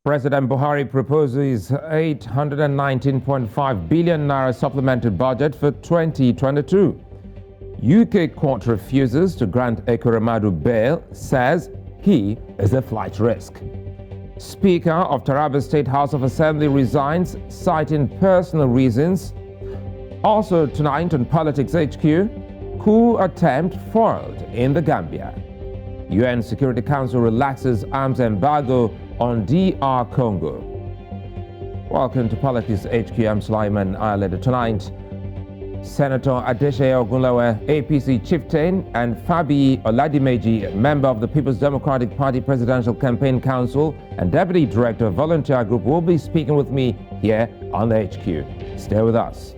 President Buhari proposes 819.5 billion naira supplementary budget for 2022. UK court refuses to grant Ekweremadu bail, says he is a flight risk. Speaker of Taraba State House of Assembly resigns, citing personal reasons. Also tonight on PoliticsHQ, coup attempt foiled in the Gambia. UN Security Council relaxes arms embargo on DR Congo. Welcome to PoliticsHQ. I'm Sulaiman Aledeh. Tonight, Senator Adeseye Ogunlewe, APC Chieftain, and Fabiyi Oladimeji, member of the People's Democratic Party Presidential Campaign Council and Deputy Director of Volunteer Group, will be speaking with me here on the HQ. Stay with us.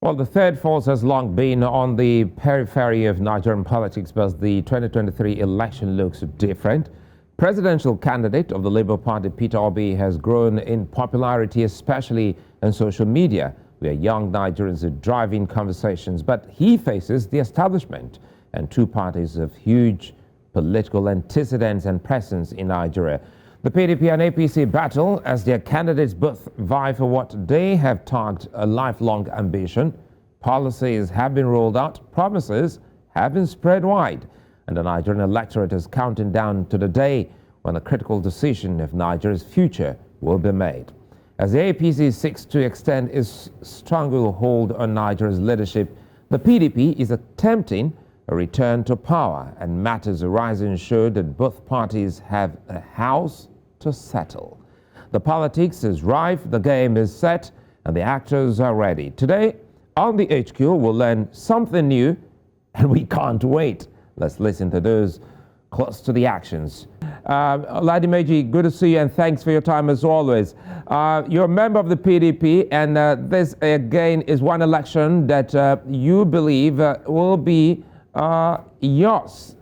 Well, the third force has long been on the periphery of Nigerian politics, but the 2023 election looks different. Presidential candidate of the Labour Party, Peter Obi, has grown in popularity, especially on social media, where young Nigerians are driving conversations. But he faces the establishment and two parties of huge political antecedents and presence in Nigeria. The PDP and APC battle as their candidates both vie for what they have tagged a lifelong ambition. Policies have been rolled out, promises have been spread wide, and the Nigerian electorate is counting down to the day when a critical decision of Nigeria's future will be made. As the APC seeks to extend its stranglehold on Nigeria's leadership, the PDP is attempting a return to power, and matters arising show that both parties have a house to settle. The politics is rife, the game is set, and the actors are ready. Today, on the HQ, we'll learn something new, and we can't wait. Let's listen to those close to the actions. Oladimeji, good to see you, and thanks for your time as always. You're a member of the PDP, and this, again, is one election that you believe will be yours.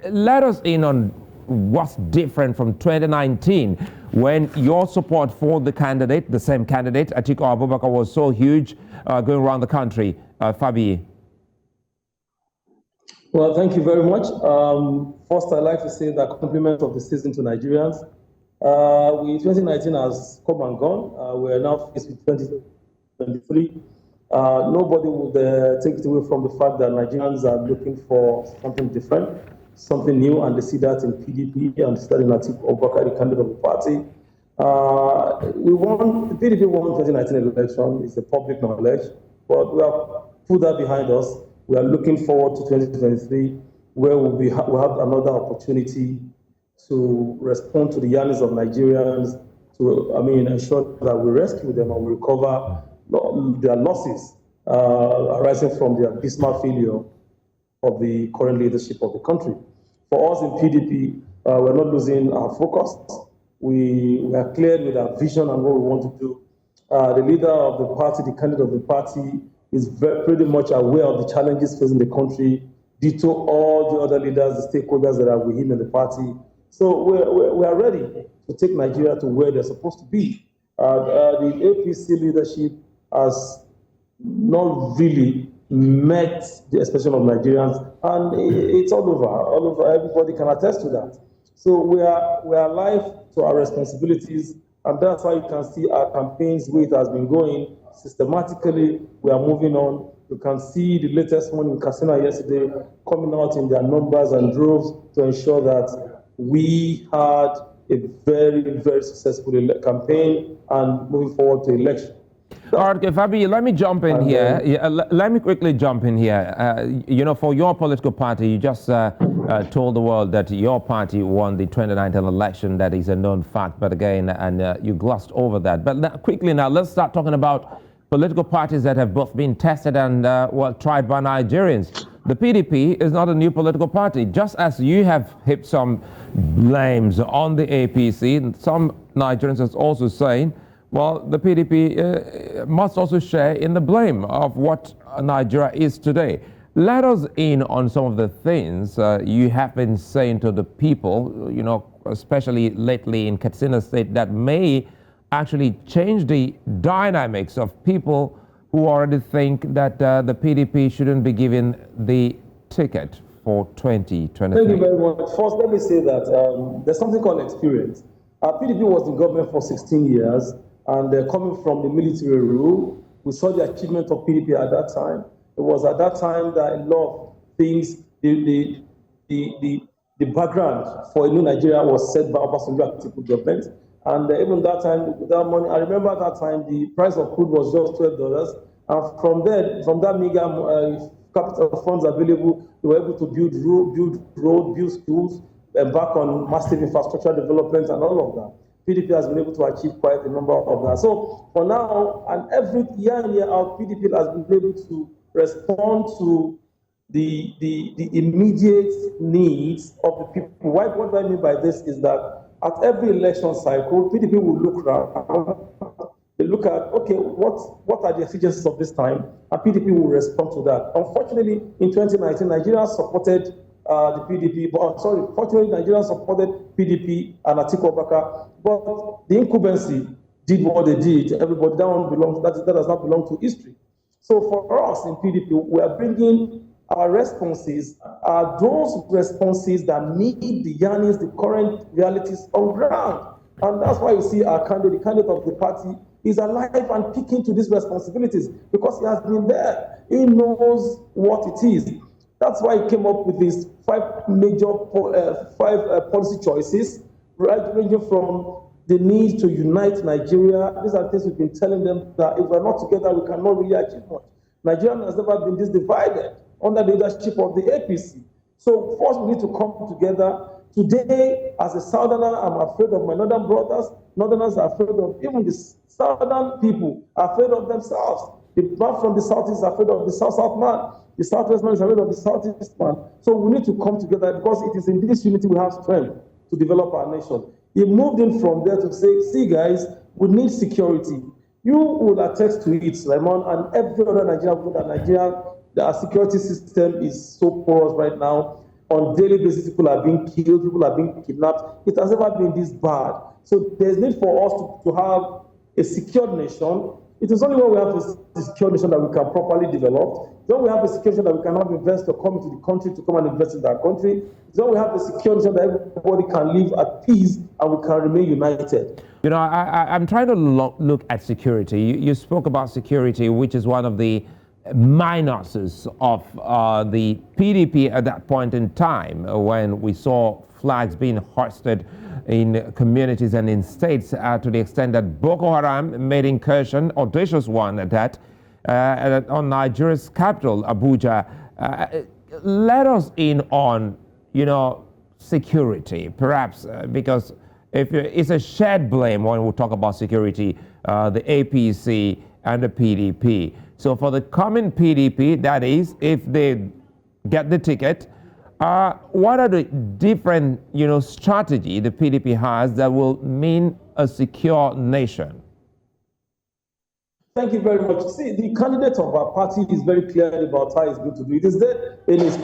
Let us in on what's different from 2019 when your support for the candidate, the same candidate, Atiku Abubakar, was so huge going around the country. Fabiyi. Well, thank you very much. First, I'd like to say that compliment of the season to Nigerians. 2019 has come and gone. We are now faced with 2023. Nobody would take it away from the fact that Nigerians are looking for something different, something new, and they see that in PDP and starting Atiku Abubakar, the candidate of the party. The PDP won 2019 election. It's a public knowledge, but we have put that behind us. We are looking forward to 2023, where we'll have another opportunity to respond to the yearnings of Nigerians, to ensure that we rescue them and we recover their losses arising from the abysmal failure of the current leadership of the country. For us in PDP, we're not losing our focus. We are clear with our vision and what we want to do. The leader of the party, the candidate of the party, is pretty much aware of the challenges facing the country, ditto all the other leaders, the stakeholders that are with him in the party. So we are ready to take Nigeria to where they're supposed to be. The APC leadership has not really met the expectation of Nigerians, and it's all over. Everybody can attest to that. So we are alive to our responsibilities, and that's why you can see our campaigns, where it has been going systematically. We are moving on. You can see the latest one in Katsina yesterday coming out in their numbers and droves to ensure that we had a very, very successful campaign and moving forward to election. All right, okay, Fabiyi, let me jump in here. Let me quickly jump in here. For your political party, you just told the world that your party won the 2019 election. That is a known fact, but again, you glossed over that. But quickly now, let's start talking about political parties that have both been tested and tried by Nigerians. The PDP is not a new political party. Just as you have heaped some blames on the APC, some Nigerians are also saying, well, the PDP must also share in the blame of what Nigeria is today. Let us in on some of the things you have been saying to the people, especially lately in Katsina State, that may actually change the dynamics of people who already think that the PDP shouldn't be given the ticket for 2023? Thank you very much. First, let me say that there's something called experience. PDP was in government for 16 years, and coming from the military rule, we saw the achievement of PDP at that time. It was at that time that a lot of things, the background for a new Nigeria was set by Obasanjo Atiku government. And even that time, without money, I remember at that time the price of crude was just $12. And from that meager capital funds available, they were able to build road, build schools, embark on massive infrastructure development and all of that. PDP has been able to achieve quite a number of that. So for now, and every year in, year out, PDP has been able to respond to the immediate needs of the people. What I mean by this is that at every election cycle, PDP will look around, they look at, okay, what are the exigencies of this time, and PDP will respond to that. Unfortunately, in 2019, Nigeria supported the PDP, fortunately, Nigeria supported PDP and Atiku Abubakar, but the incumbency did what they did. Everybody, that does not belong to history. So for us in PDP, we are bringing our responses, are those responses that meet the yearnings, the current realities on ground. And that's why you see our candidate, the candidate of the party, is alive and picking to these responsibilities because he has been there. He knows what it is. That's why he came up with these five policy choices, right, ranging from the need to unite Nigeria. These are things we've been telling them that if we're not together, we cannot really achieve much. Nigeria has never been this divided under the leadership of the APC. So first we need to come together. Today, as a Southerner, I'm afraid of my Northern brothers. Northerners are afraid of even the Southern people, are afraid of themselves. The man from the South is afraid of the South-South man. The Southwest man is afraid of the Southeast man. So we need to come together because it is in this unity we have strength to develop our nation. He moved in from there to say, see guys, we need security. You will attest to it, Sulaiman, and every other Nigerian, the security system is so porous right now. On a daily basis, people are being killed, people are being kidnapped. It has never been this bad. So there's need for us to have a secured nation. It is only when we have a secure nation that we can properly develop. Then we have a secure nation that we can have investors come into the country to come and invest in that country. Then we have a secure nation that everybody can live at peace and we can remain united. You know, I'm trying to look at security. You spoke about security, which is one of the minuses of the PDP at that point in time when we saw flags being hoisted in communities and in states to the extent that Boko Haram made incursion, audacious one at that, on Nigeria's capital, Abuja. Let us in on, you know, security, perhaps, because if it's a shared blame when we talk about security, the APC and the PDP. So for the coming PDP, that is, if they get the ticket, what are the different, you know, strategy the PDP has that will mean a secure nation? Thank you very much. See, the candidate of our party is very clear about how he's going to do it. It is there in his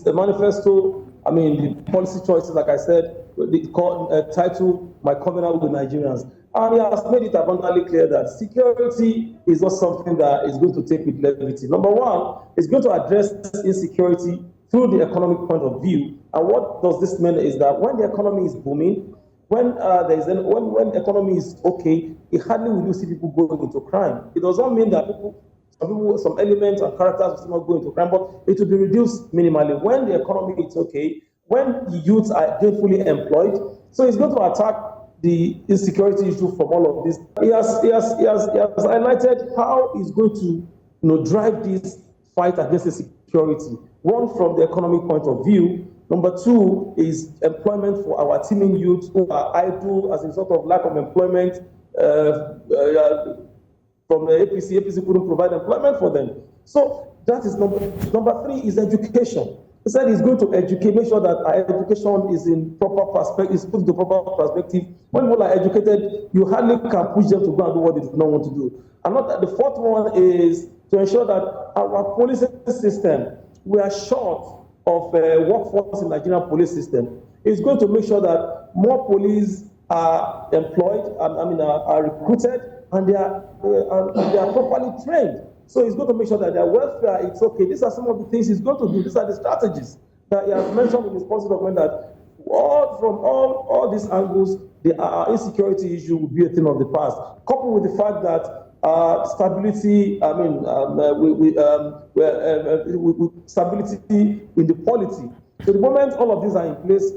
manifesto. I mean, the policy choices, like I said, the title, My Covenant with Nigerians. And he has made it abundantly clear that security is not something that is going to take with levity. Number one, it's going to address insecurity through the economic point of view. And what does this mean is that when the economy is booming, when the economy is okay, it hardly will you see people going into crime. It does not mean that some elements and characters will not go into crime, but it will be reduced minimally. When the economy is okay, when the youths are gainfully employed, so it's going to attack the insecurity issue from all of this. He has highlighted how he's going to drive this fight against insecurity. One, from the economic point of view. Number two is employment for our teeming youth who are idle as a result of lack of employment from the APC. APC couldn't provide employment for them. So that is number three is education. He said he's going to educate, make sure that our education is in proper perspective, is put into proper perspective. When people are educated, you hardly can push them to go and do what they do not want to do. And the fourth one is to ensure that our police system, we are short of workforce in the Nigerian police system. It's going to make sure that more police are employed, are recruited, and they are properly trained. So he's going to make sure that their welfare, it's okay. These are some of the things he's going to do. These are the strategies that he has mentioned in his policy document, that from all these angles, the insecurity issue will be a thing of the past, coupled with the fact that stability, stability in the polity. So the moment all of these are in place,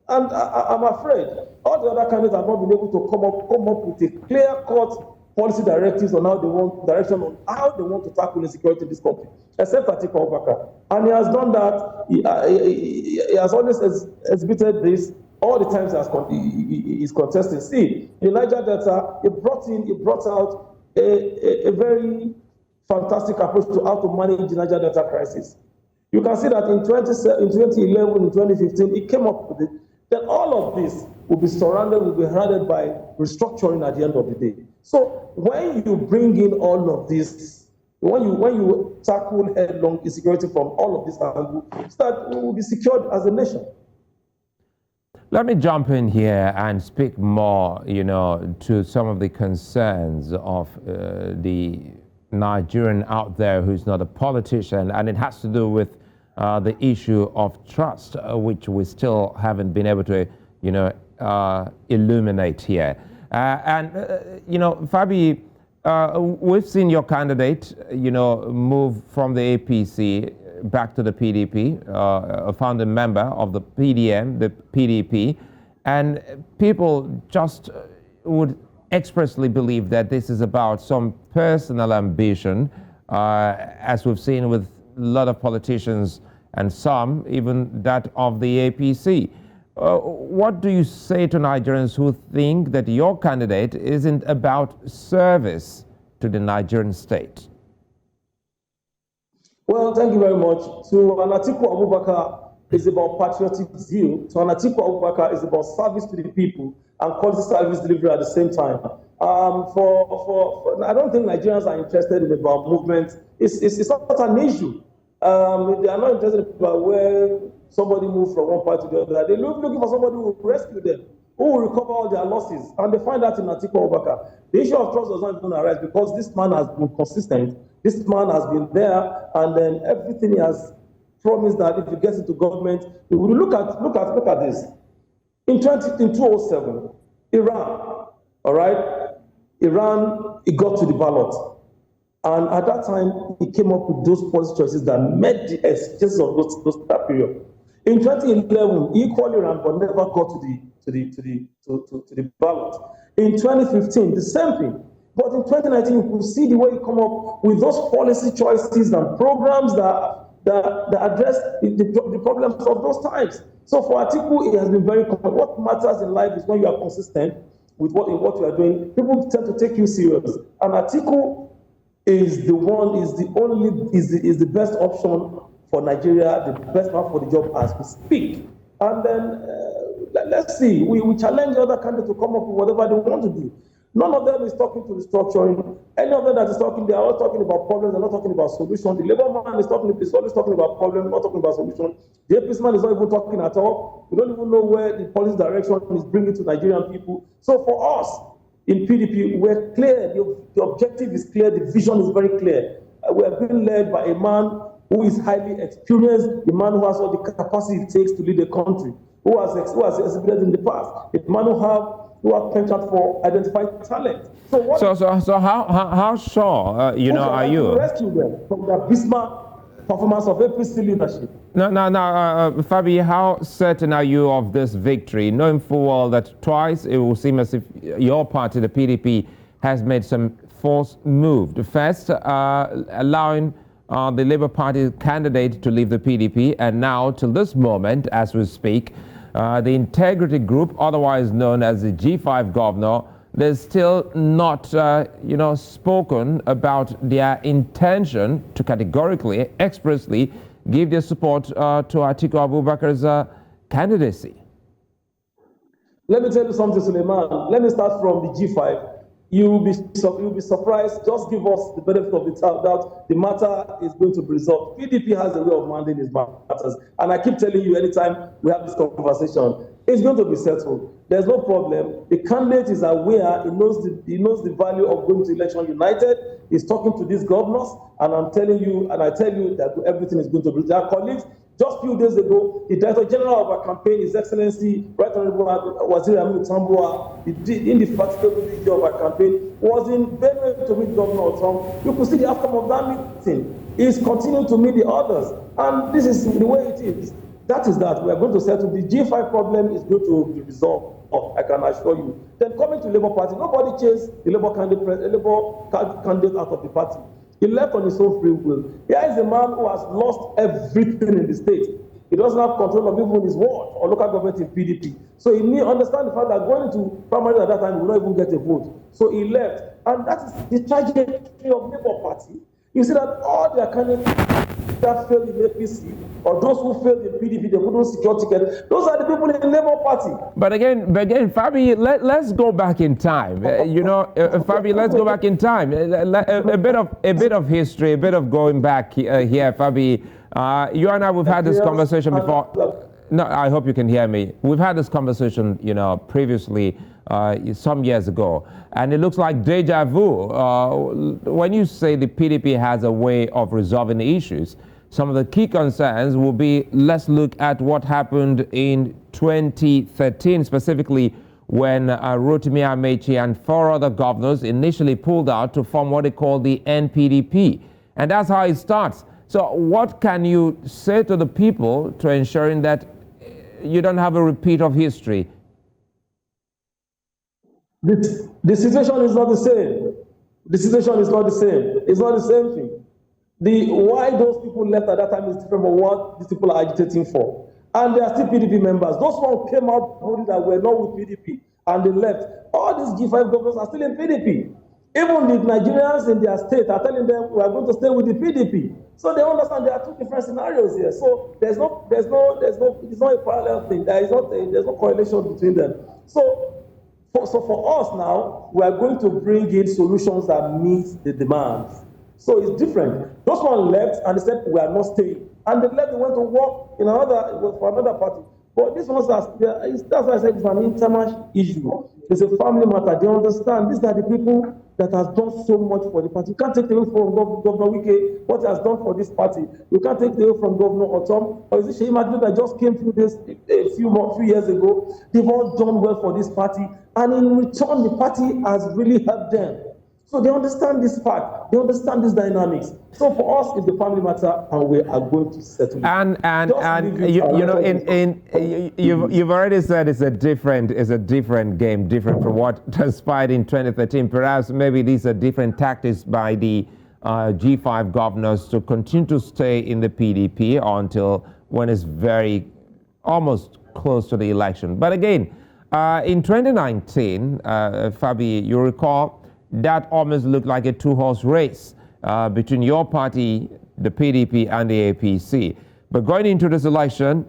and I'm afraid all the other candidates have not been able to come up with a clear-cut policy directives on how they want to tackle insecurity in this country, except Atiku Abubakar. And he has done that. He has always exhibited this all the times he's contested. See, in Niger Delta, he brought out a very fantastic approach to how to manage the Niger Delta crisis. You can see that in 2011, in 2015, he came up with it. Then all of this will be surrounded by restructuring at the end of the day. So when you bring in all of this, when you tackle headlong insecurity from all of this angle, that we will be secured as a nation. Let me jump in here and speak more, to some of the concerns of the Nigerian out there who's not a politician, and it has to do with the issue of trust, which we still haven't been able to, illuminate here. Fabiyi, we've seen your candidate, move from the APC back to the PDP, a founding member of the PDP, and people just would expressly believe that this is about some personal ambition, as we've seen with a lot of politicians and some even that of the APC. What do you say to Nigerians who think that your candidate isn't about service to the Nigerian state? Well, thank you very much. To Atiku Abubakar is about patriotic zeal. To Atiku Abubakar is about service to the people and quality service delivery at the same time. I don't think Nigerians are interested in about movement. It's not an issue. They are not interested about where somebody moves from one part to the other. They're looking for somebody who will rescue them, who will recover all their losses. And they find that in Atiku Abubakar. The issue of trust does not even arise because this man has been consistent. This man has been there, and then everything he has promised that if he gets into government, we will look at this. In 2007, Iran, it got to the ballot. And at that time, he came up with those policy choices that met the exigencies of that period. In 2011, he equally ran, but never got to the ballot. In 2015, the same thing. But in 2019, you could see the way he come up with those policy choices and programs that address the problems of those times. So for Atiku, it has been very common. What matters in life is when you are consistent with what you are doing. People tend to take you serious. And Atiku is the best option for Nigeria, the best man for the job as we speak. And then let's see, we challenge other candidates to come up with whatever they want to do. None of them is talking to restructuring. Any of them that is talking, they are all talking about problems, they're not talking about solutions. The Labour man is always talking about problems, not talking about solutions. The APC man is not even talking at all. We don't even know where the policy direction is bringing to Nigerian people. So for us, in PDP, we're clear, the objective is clear, the vision is very clear. We are being led by a man who is highly experienced, a man who has all the capacity it takes to lead a country, who has exhibited in the past, a man who have penchant for identifying talent. So how sure are you? Rescue them from the abysmal performance of APC leadership. No, Fabiyi, how certain are you of this victory, knowing full well that twice it will seem as if your party, the PDP, has made some forced move? The first, allowing the Labour Party candidate to leave the PDP, and now, till this moment, as we speak, the Integrity Group, otherwise known as the G5 governor, they're still not, spoken about their intention to categorically, expressly give their support to Atiku Abubakar's candidacy. Let me tell you something, Sulaiman. Let me start from the G5. You'll be surprised. Just give us the benefit of the doubt. The matter is going to be resolved. PDP has a way of managing its matters, and I keep telling you, anytime we have this conversation, it's going to be settled. There's no problem. The candidate is aware. He knows the value of going to election united. He's talking to these governors, and I'm telling you, and I tell you that everything is going to be. Their colleagues, just a few days ago, the Director General of our campaign, His Excellency, Right Honorable Waziri Aminu Tambuwa, in the particular video of our campaign, was in Benue to meet Governor Otom. You could see the outcome of that meeting. He's continuing to meet the others, and this is the way it is. That is that we are going to settle the G5 problem is going to be resolved. I can assure you. Then coming to Labour Party, nobody chased the Labour candidate out of the party. He left on his own free will. Here is a man who has lost everything in the state. He doesn't have control of even his ward or local government in PDP. So he need understand the fact that going to primary at that time, he will not even get a vote. So he left. And that is the tragedy of Labour Party. You see that all their candidates that failed in APC, or those who failed in PDP, they couldn't secure tickets. Those are the people in the Labour Party. But again, Fabiyi, let's go back in time. Fabiyi, let's go back in time. A bit of history, a bit of going back here, Fabiyi. You and I, we've had this conversation before. No, I hope you can hear me. We've had this conversation, previously, some years ago, and it looks like deja vu. When you say the PDP has a way of resolving issues, some of the key concerns will be, let's look at what happened in 2013, specifically when Rotimi Amechi and 4 other governors initially pulled out to form what they call the NPDP. And that's how it starts. So what can you say to the people to ensuring that you don't have a repeat of history? The situation is not the same. The situation is not the same. It's not the same thing. Why those people left at that time is different from what these people are agitating for. And they are still PDP members. Those ones came out that were not with PDP and they left. All these G5 governors are still in PDP. Even the Nigerians in their state are telling them we are going to stay with the PDP. So they understand there are two different scenarios here. So it's not a parallel thing. There's no correlation between them. So for us now, we are going to bring in solutions that meet the demands. So it's different. Those one left and they said we are not staying. And they left, they went to work for another party. But this one, that's why I said it's an international issue. It's a family matter. They understand these are the people that has done so much for the party. You can't take away from Governor Wike what he has done for this party. You can't take away from Governor Otom. Or is it Seyi Makinde that just came through this a few years ago? They've all done well for this party. And in return, the party has really helped them. So they understand this fact. They understand these dynamics. So for us, it's the family matter, and we are going to settle it. And you've already said it's a different game, different from what transpired in 2013. Perhaps maybe these are different tactics by the G5 governors to continue to stay in the PDP until when it's almost close to the election. But again, in 2019, Fabiyi, you recall, that almost looked like a two-horse race between your party, the PDP, and the APC. But going into this election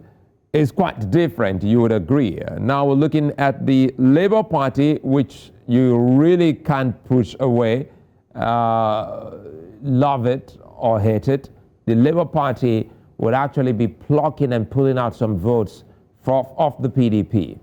is quite different, you would agree. Now we're looking at the Labour Party, which you really can't push away, love it or hate it. The Labour Party would actually be plucking and pulling out some votes off the PDP.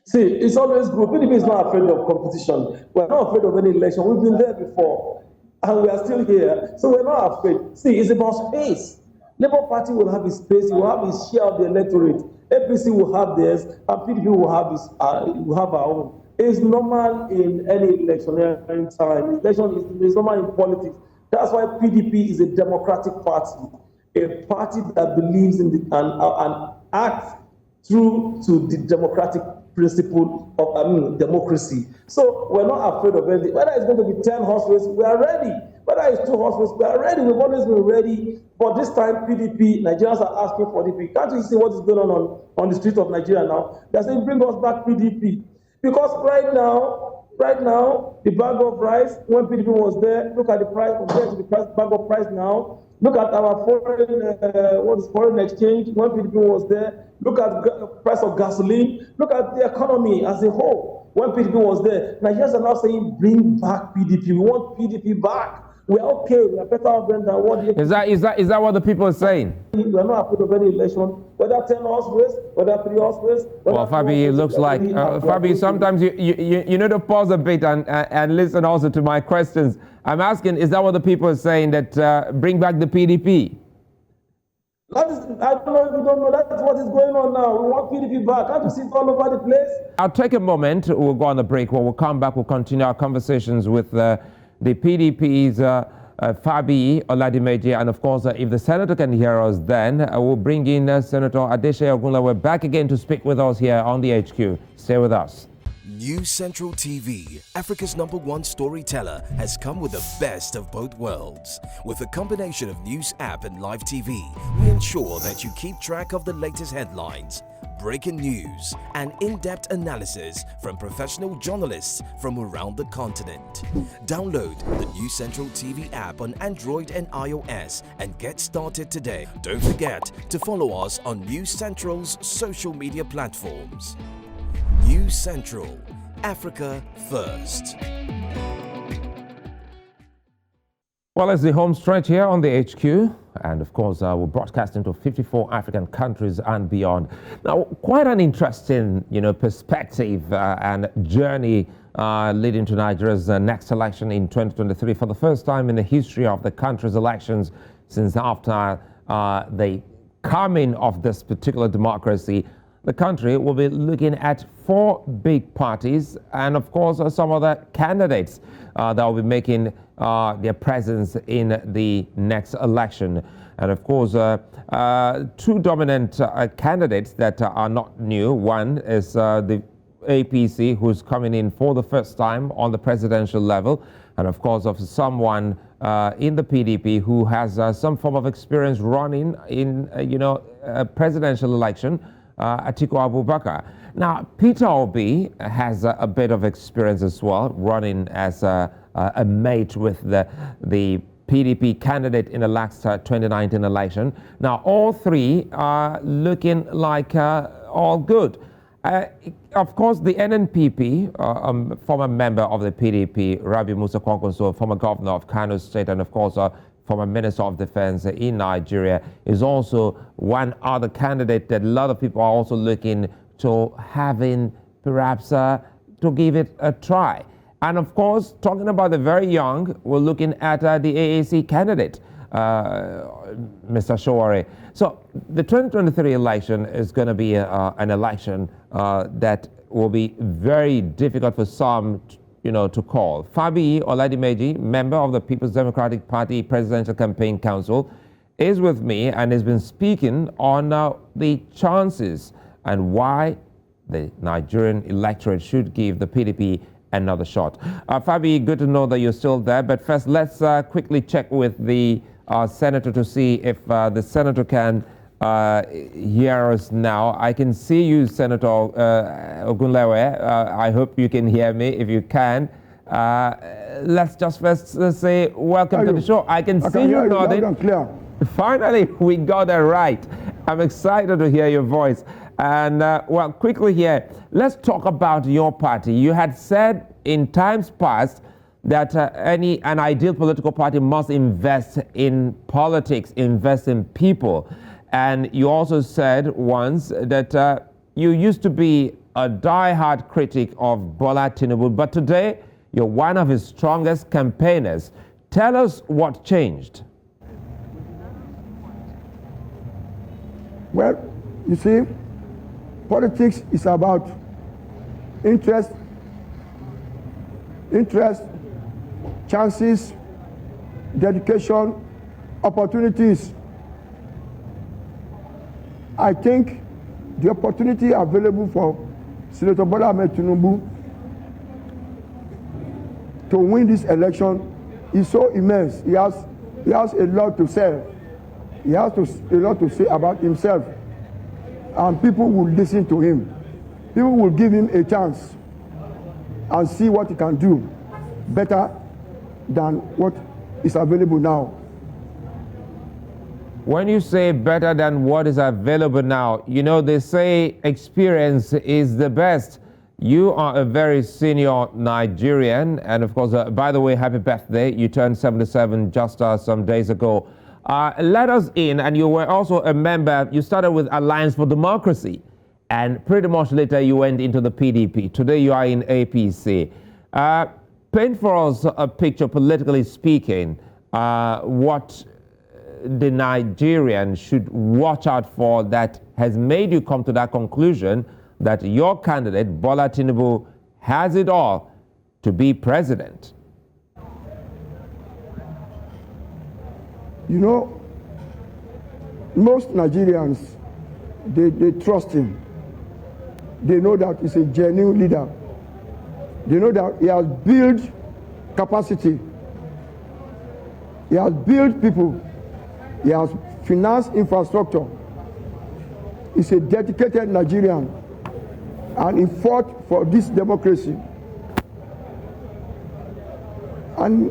See, it's always good. PDP is not afraid of competition. We're not afraid of any election. We've been there before, and we are still here. So we're not afraid. See, it's about space. Labour Party will have its space. It will have its share of the electorate. APC will have theirs, and PDP will have our own. It's normal in any electionary time. Election is normal in politics. That's why PDP is a democratic party, a party that believes in and acts true to the democratic principle of democracy. So we're not afraid of anything. Whether it's going to be 10 horse race, we are ready. Whether it's 2 horse race, we are ready. We've always been ready. But this time, PDP, Nigerians are asking for PDP. Can't you see what is going on the streets of Nigeria now? They're saying, bring us back PDP. Because right now, the bag of rice, when PDP was there, look at the price compared to the bag of price now. Look at our foreign exchange when PDP was there. Look at the price of gasoline. Look at the economy as a whole when PDP was there. Nigerians are now saying, bring back PDP. We want PDP back. We are okay. We are better off than what the Is that what the people are saying? We are not afraid of any election, whether 10-horse race, whether 3-horse race. Well, Fabiyi, it looks like Fabiyi. Sometimes you need to pause a bit and listen also to my questions. I'm asking, is that what the people are saying, that bring back the PDP? That is, I don't know if you don't know, that's what is going on now. We want PDP back. Can't you see it all over the place? I'll take a moment. We'll go on the break. When we'll come back, we'll continue our conversations with the PDP's Fabiyi, Oladimeji, and of course, if the senator can hear us, then we'll bring in Senator Adeseye Ogunlewe back again to speak with us here on the HQ. Stay with us. News Central TV, Africa's #1 storyteller, has come with the best of both worlds. With a combination of news app and live TV, we ensure that you keep track of the latest headlines, breaking news, and in-depth analysis from professional journalists from around the continent. Download the News Central TV app on Android and iOS and get started today. Don't forget to follow us on News Central's social media platforms. News Central, Africa First. Well, it's the home stretch here on the HQ, and of course, we're broadcasting to 54 African countries and beyond. Now, quite an interesting, perspective and journey leading to Nigeria's next election in 2023 for the first time in the history of the country's elections since after the coming of this particular democracy. The country will be looking at 4 big parties and, of course, some other candidates that will be making their presence in the next election. And, of course, 2 dominant candidates that are not new. One is the APC, who's coming in for the first time on the presidential level. And, of course, of someone in the PDP who has some form of experience running in, a presidential election. Atiku Abubakar. Now, Peter Obi has a bit of experience as well, running as a mate with the PDP candidate in the last 2019 election. Now, all 3 are looking like all good. Of course, the NNPP, former member of the PDP, Rabi Musa Kwankwaso, former governor of Kano State, and of course, former Minister of Defense in Nigeria, is also one other candidate that a lot of people are also looking to having perhaps to give it a try. And of course, talking about the very young, we're looking at the AAC candidate, Mr. Showore. So the 2023 election is going to be an election that will be very difficult for some to call. Fabiyi Oladimeji, member of the People's Democratic Party Presidential Campaign Council, is with me and has been speaking on the chances and why the Nigerian electorate should give the PDP another shot. Fabiyi, good to know that you're still there, but first let's quickly check with the senator to see if the senator can hear us now. I can see you, Senator Ogunlewe. I hope you can hear me. If you can, let's just first say welcome to the show. I can see you nodding. Finally, we got it right. I'm excited to hear your voice. And well, quickly here, let's talk about your party. You had said in times past that an ideal political party must invest in politics, invest in people. And you also said once that you used to be a die-hard critic of Bola Tinubu, but today you're one of his strongest campaigners. Tell us what changed. Well, you see, politics is about interest, chances, dedication, opportunities. I think the opportunity available for Senator Bola Ahmed Tinubu to win this election is so immense. He has a lot to say. He has a lot to say about himself. And people will listen to him. People will give him a chance and see what he can do better than what is available now. When you say better than what is available now, they say experience is the best. You are a very senior Nigerian, and of course, by the way, happy birthday. You turned 77 just some days ago. Let us in, and you were also a member. You started with Alliance for Democracy, and pretty much later you went into the PDP. Today you are in APC. Paint for us a picture, politically speaking, what the Nigerian should watch out for that has made you come to that conclusion that your candidate, Bola Tinubu, has it all to be president. You know, most Nigerians, they trust him. They know that he's a genuine leader. They know that he has built capacity. He has built people. He has financed infrastructure. He's a dedicated Nigerian. And he fought for this democracy. And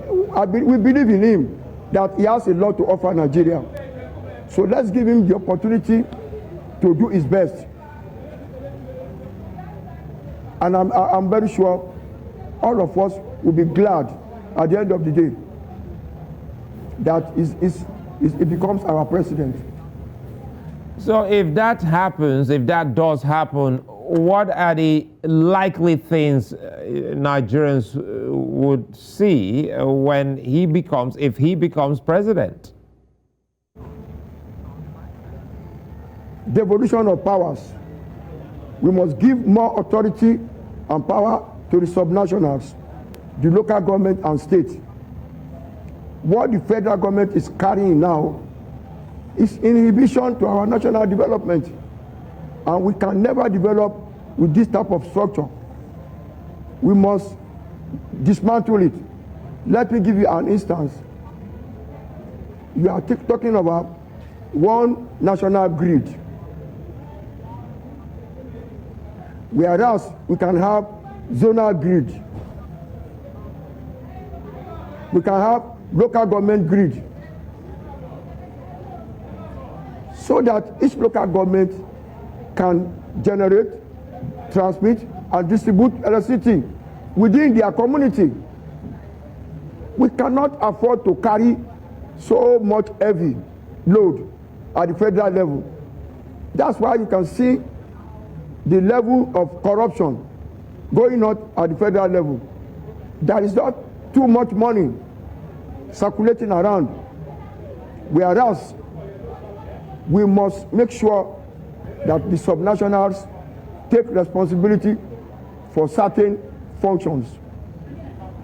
we believe in him that he has a lot to offer Nigeria. So let's give him the opportunity to do his best. And I'm very sure all of us will be glad at the end of the day that he becomes our president. So if that happens, if that does happen, what are the likely things Nigerians would see when if he becomes president? Devolution of powers. We must give more authority and power to the subnationals, the local government and state. What the federal government is carrying now is inhibition to our national development. And we can never develop with this type of structure. We must dismantle it. Let me give you an instance. You are talking about one national grid. Whereas we can have zonal grid. We can have local government grid. So that each local government can generate, transmit, and distribute electricity within their community. We cannot afford to carry so much heavy load at the federal level. That's why you can see the level of corruption going on at the federal level. There is not too much money circulating around. Whereas we must make sure that the subnationals take responsibility for certain functions,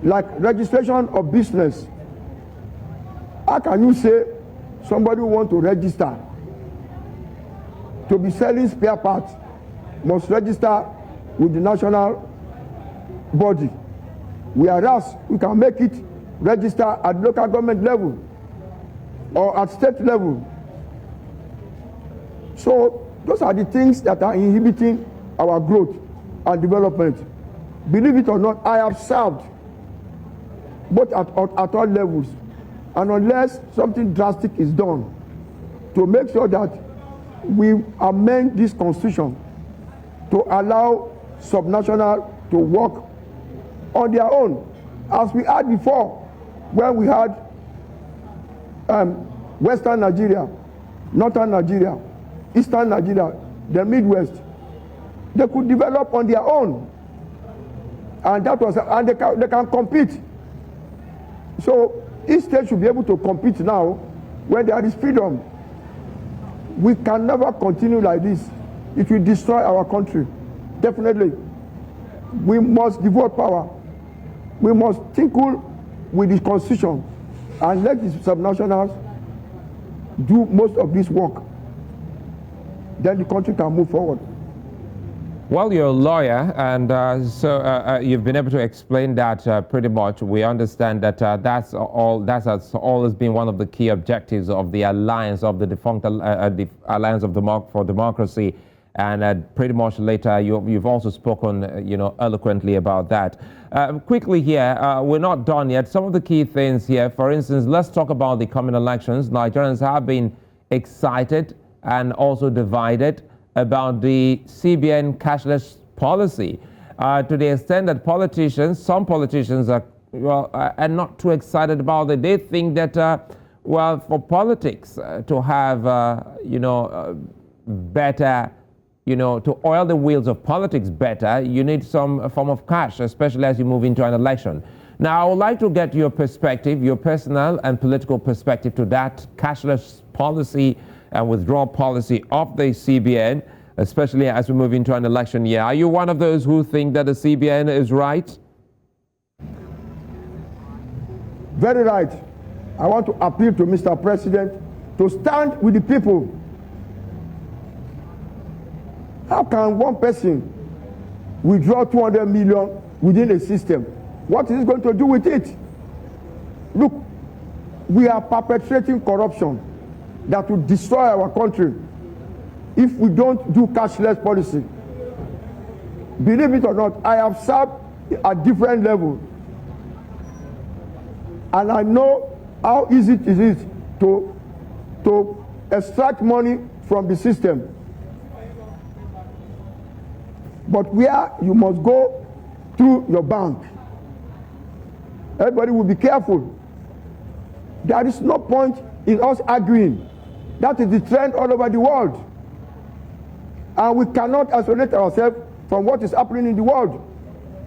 like registration of business. How can you say somebody who wants to register to be selling spare parts must register with the national body, whereas we can make it register at local government level or at state level? So those are the things that are inhibiting our growth and development. Believe it or not, I have served both at all levels. And unless something drastic is done to make sure that we amend this constitution to allow subnational to work on their own, as we had before, when we had Western Nigeria, Northern Nigeria, Eastern Nigeria, the Midwest, they could develop on their own, and they can compete. So each state should be able to compete now when there is freedom. We can never continue like this. It will destroy our country. Definitely. We must devote power. We must tinkle with the constitution and let the subnationals do most of this work. Then the country can move forward. Well, you're a lawyer, and so you've been able to explain that pretty much. We understand that that's always been one of the key objectives of the alliance of the defunct the Alliance for Democracy, and pretty much later you've also spoken, eloquently about that. Quickly here, we're not done yet. Some of the key things here, for instance, let's talk about the coming elections. Nigerians have been excited and also divided about the CBN cashless policy. to the extent that some politicians are not too excited about it. They think that, well, for politics to have, better, to oil the wheels of politics better, you need some form of cash, especially as you move into an election. Now, I would like to get your perspective, your personal and political perspective to that cashless policy and withdrawal policy of the CBN, especially as we move into an election year. Are you one of those who think that the CBN is right? Very right. I want to appeal to Mr. President to stand with the people. How can one person withdraw 200 million within a system? What is it going to do with it? Look, we are perpetrating corruption that will destroy our country if we don't do cashless policy. Believe it or not, I have served at different levels. And I know how easy it is to extract money from the system. But where you must go through your bank. Everybody will be careful. There is no point in us arguing. That is the trend all over the world. And we cannot isolate ourselves from what is happening in the world.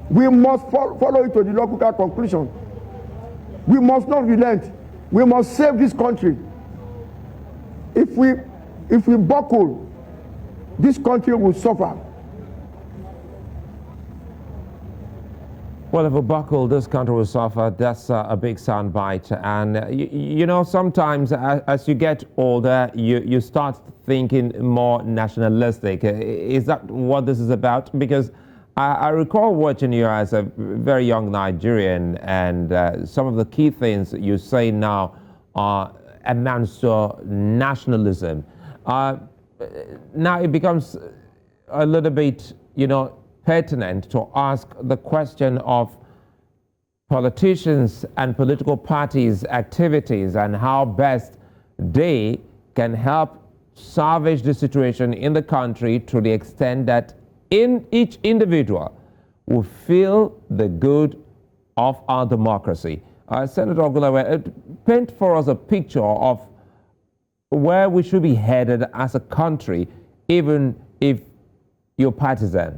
We must follow it to the logical conclusion. We must not relent. We must save this country. If we buckle, this country will suffer. Well, if we buckle, this country will suffer. That's a big soundbite. And, sometimes as you get older, you start thinking more nationalistic. Is that what this is about? Because I recall watching you as a very young Nigerian, and some of the key things you say now amounts to nationalism. Now it becomes a little bit, pertinent to ask the question of politicians and political parties' activities and how best they can help salvage the situation in the country to the extent that each individual will feel the good of our democracy. Senator Ogunlewe, paint for us a picture of where we should be headed as a country, even if you're partisan.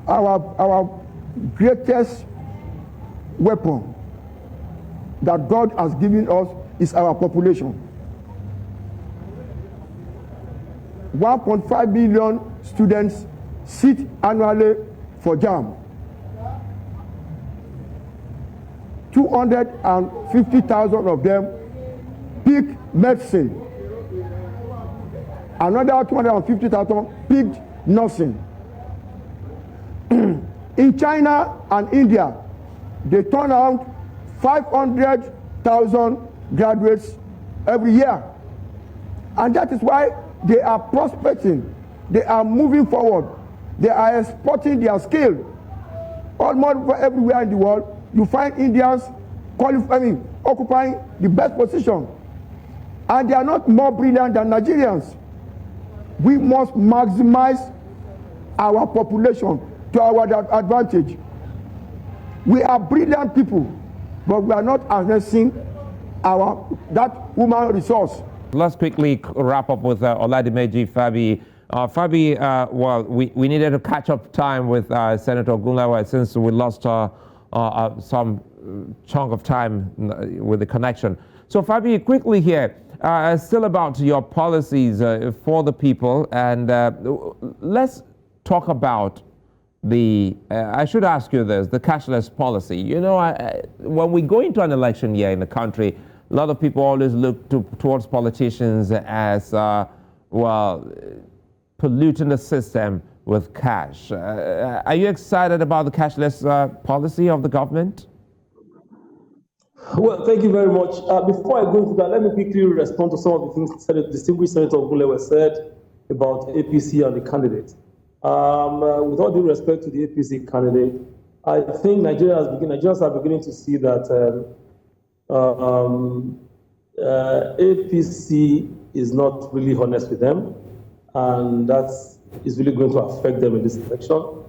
Our greatest weapon that God has given us is our population. 1.5 million students sit annually for JAM. 250,000 of them pick medicine. Another 250,000 picked nursing. In China and India, they turn out 500,000 graduates every year. And that is why they are prospecting. They are moving forward. They are exporting their skill. Almost everywhere in the world, you find Indians occupying the best position. And they are not more brilliant than Nigerians. We must maximize our population to our advantage. We are brilliant people, but we are not harnessing that human resource. Let's quickly wrap up with Oladimeji Fabiyi. Fabiyi, well, we needed to catch up time with Senator Ogunlewe since we lost some chunk of time with the connection. So Fabiyi, quickly here, still about your policies for the people, and let's talk about I should ask you this, the cashless policy. When we go into an election year in the country, a lot of people always look towards politicians as, polluting the system with cash. Are you excited about the cashless policy of the government? Well, thank you very much. Before I go into that, let me quickly respond to some of the things distinguished Senator Ogunlewe said about APC and the candidate. With all due respect to the APC candidate, I think Nigerians are beginning to see that APC is not really honest with them, and that's is really going to affect them in this election.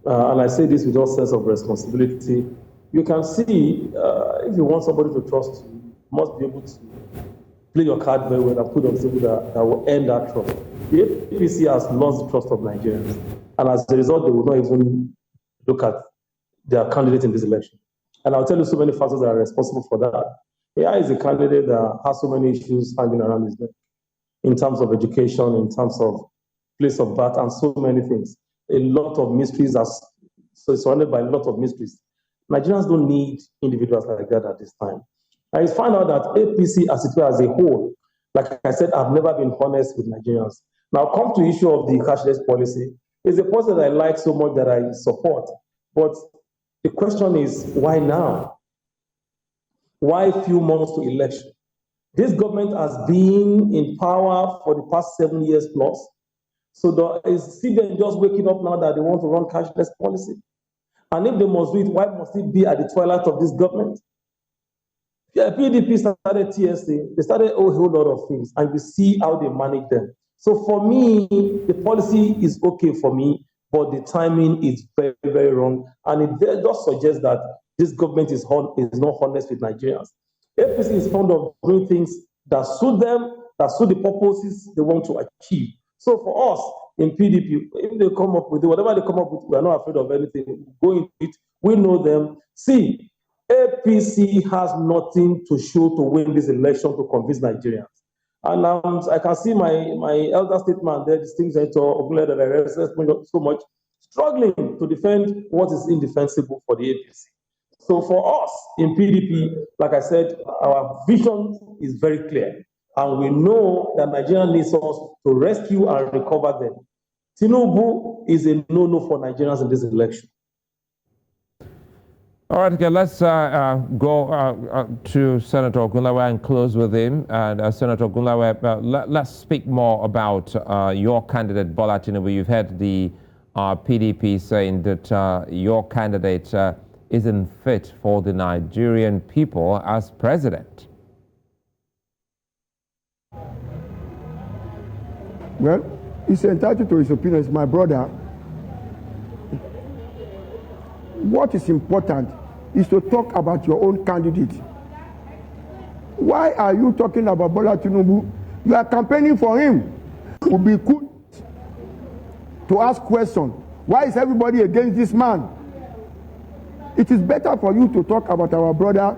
And I say this with all sense of responsibility. You can see, if you want somebody to trust you, you must be able to play your card very well and put on the table that will end that trust. The APC has lost the trust of Nigerians, and as a result, they will not even look at their candidate in this election. And I'll tell you so many factors that are responsible for that. AI is a candidate that has so many issues hanging around his neck in terms of education, in terms of place of birth, and so many things. A lot of mysteries are surrounded by a lot of mysteries. Nigerians don't need individuals like that at this time. And it's found out that APC as it were as a whole, like I said, I've never been honest with Nigerians. Now come to the issue of the cashless policy. It's a policy that I like so much that I support. But the question is, why now? Why few months to election? This government has been in power for the past 7 years plus. So is CBN just waking up now that they want to run cashless policy? And if they must do it, why must it be at the twilight of this government? Yeah, PDP started TSA, they started a whole lot of things, and we see how they manage them. So for me, the policy is okay for me, but the timing is very, very wrong. And it just suggests that this government is not honest with Nigerians. APC is fond of doing things that suit them, that suit the purposes they want to achieve. So for us in PDP, if they come up with it, whatever they come up with, we are not afraid of anything. Go into it, we know them. See, APC has nothing to show to win this election to convince Nigerians. And I can see my elder statesman there, distinguished Senator Ogunlewe, that I respect so much, struggling to defend what is indefensible for the APC. So for us in PDP, like I said, our vision is very clear. And we know that Nigeria needs us to rescue and recover them. Tinubu is a no-no for Nigerians in this election. All right, okay, let's go to Senator Ogunlewe and close with him. And Senator Ogunlewe, let's speak more about your candidate, Bola Tinubu. You've heard the PDP saying that your candidate isn't fit for the Nigerian people as president. Well, he's entitled to his opinion. It's my brother. What is important is to talk about your own candidate. Why are you talking about Bola Tinubu? You are campaigning for him. It would be good to ask questions. Why is everybody against this man? It is better for you to talk about our brother,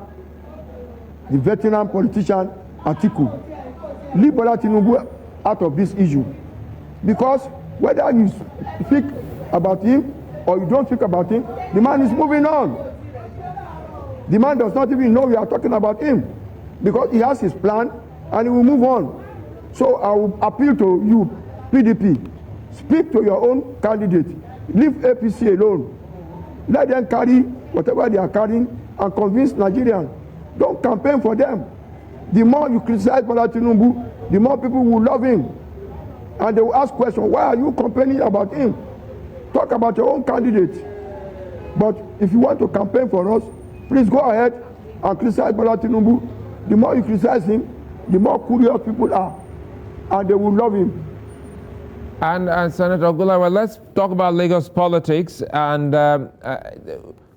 the veteran politician, Atiku. Leave Bola Tinubu out of this issue. Because whether you speak about him or you don't speak about him, the man is moving on. The man does not even know we are talking about him because he has his plan and he will move on. So I will appeal to you, PDP, speak to your own candidate. Leave APC alone. Let them carry whatever they are carrying and convince Nigerians. Don't campaign for them. The more you criticize Bola Tinubu, the more people will love him. And they will ask questions, why are you complaining about him? Talk about your own candidate. But if you want to campaign for us, please go ahead and criticize Bola Tinubu. The more you criticize him, the more curious people are. And they will love him. And Senator Ogunlewe, let's talk about Lagos politics. And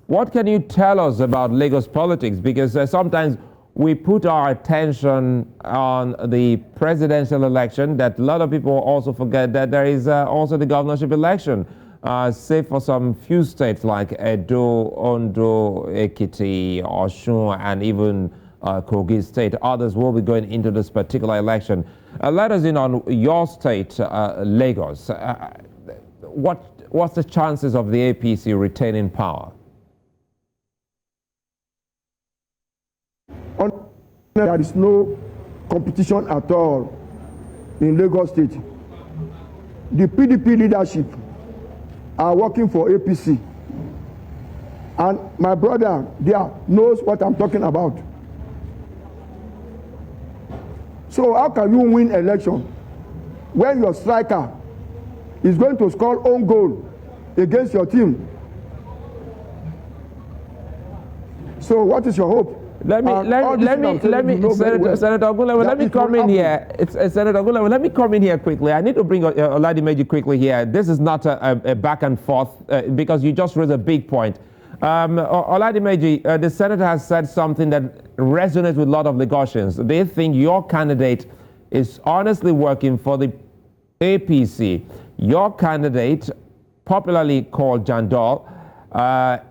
what can you tell us about Lagos politics? Because sometimes we put our attention on the presidential election, that a lot of people also forget that there is also the governorship election. Save for some few states like Edo, Ondo, Ekiti, Osun, and even Kogi State. Others will be going into this particular election. Let us in on your state, Lagos. What's the chances of the APC retaining power? There is no competition at all in Lagos State. The PDP leadership are working for APC. And my brother there knows what I'm talking about. So how can you win election when your striker is going to score own goal against your team? So what is your hope? Let me, Senator Ogunlewe, let me come in here. Senator Ogunlewe, let me come in here quickly. I need to bring Oladimeji quickly here. This is not a back and forth because you just raised a big point. Oladimeji, the senator has said something that resonates with a lot of Lagosians. They think your candidate is honestly working for the APC. Your candidate, popularly called Jandor,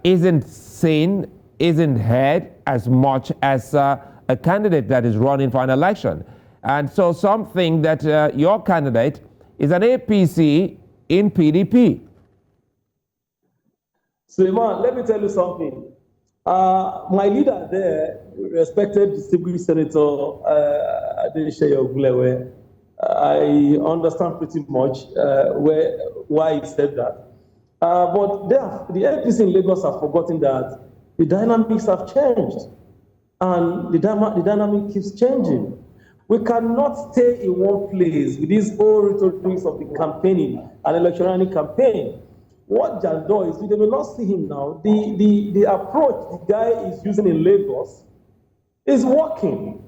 isn't seen, isn't heard as much as a candidate that is running for an election. And so some think that your candidate is an APC in PDP. Sulaiman, let me tell you something. My leader there, respected distinguished Senator Adeseye Ogunlewe, I understand pretty much why he said that. But the APC in Lagos have forgotten that the dynamics have changed, and the dynamic keeps changing. We cannot stay in one place with these old rhetorics of the campaigning and electoral campaign. What Jandor is, they will not see him now. The approach the guy is using in Lagos is working.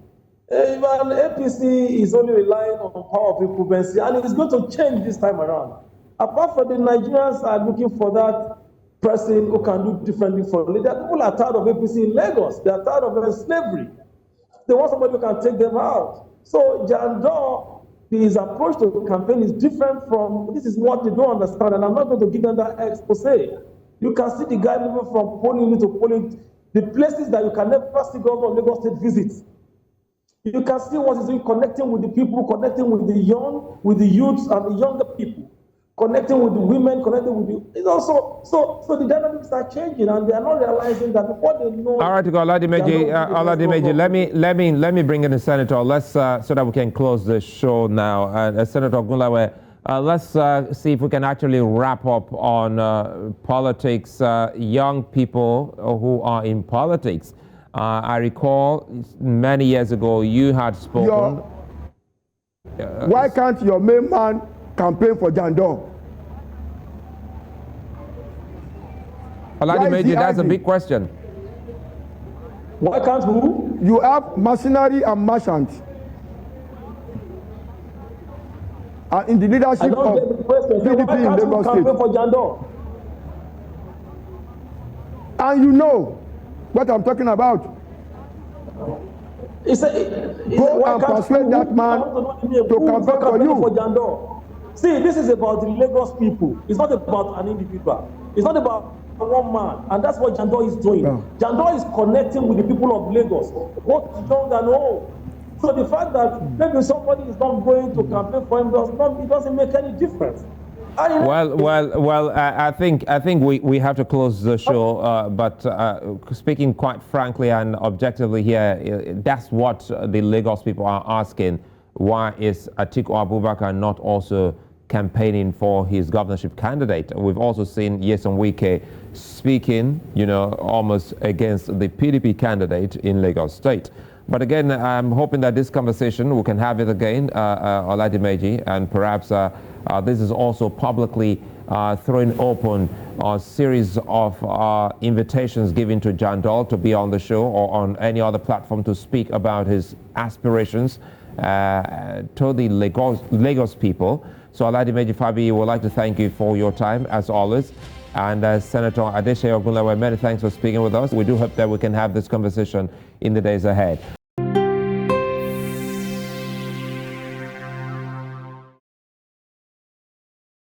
If an APC is only relying on power of incumbency, and it's going to change this time around. Apart from the Nigerians are looking for that person who can do differently for them. People are tired of APC in Lagos. They are tired of slavery. They want somebody who can take them out. So Jandor, his approach to the campaign is different from, this is what they don't understand, and I'm not going to give them that expose. You can see the guy moving from polling unit to polling, the places that you can never see Governor of Lagos State visits. You can see what he's doing, connecting with the people, connecting with the young, with the youths and the younger people, connecting with the women, connecting with the, you know, so the dynamics are changing, and they are not realizing that before they know. All right, Oladimeji, let me bring in the senator. Let's so that we can close the show now. Senator Ogunlewe, let's see if we can actually wrap up on politics. Young people who are in politics. I recall many years ago you had spoken. Why can't your main man campaign for Jandor? Oladimeji, that's a big question. Why can't who? You have mercenary and merchants. And in the leadership of PDP in Lagos State. For Jandor? And you know what I'm talking about. Go and persuade that man to campaign for you. For Jandor. See, this is about the Lagos people. It's not about an individual. It's not about one man. And that's what Jandor is doing. Yeah. Jandor is connecting with the people of Lagos, both young and old. So the fact that maybe somebody is not going to campaign for him it doesn't make any difference. Well, I think we have to close the show. But speaking quite frankly and objectively here, that's what the Lagos people are asking. Why is Atiku Abubakar not also campaigning for his governorship candidate? We've also seen Nyesom Wike speaking, almost against the PDP candidate in Lagos State. But again, I'm hoping that this conversation, we can have it again, Oladimeji, and perhaps this is also publicly throwing open a series of invitations given to Jandor to be on the show or on any other platform to speak about his aspirations to the Lagos people. So Oladimeji Fabiyi would like to thank you for your time as always. And Senator Adeseye Ogunlewe, many thanks for speaking with us. We do hope that we can have this conversation in the days ahead.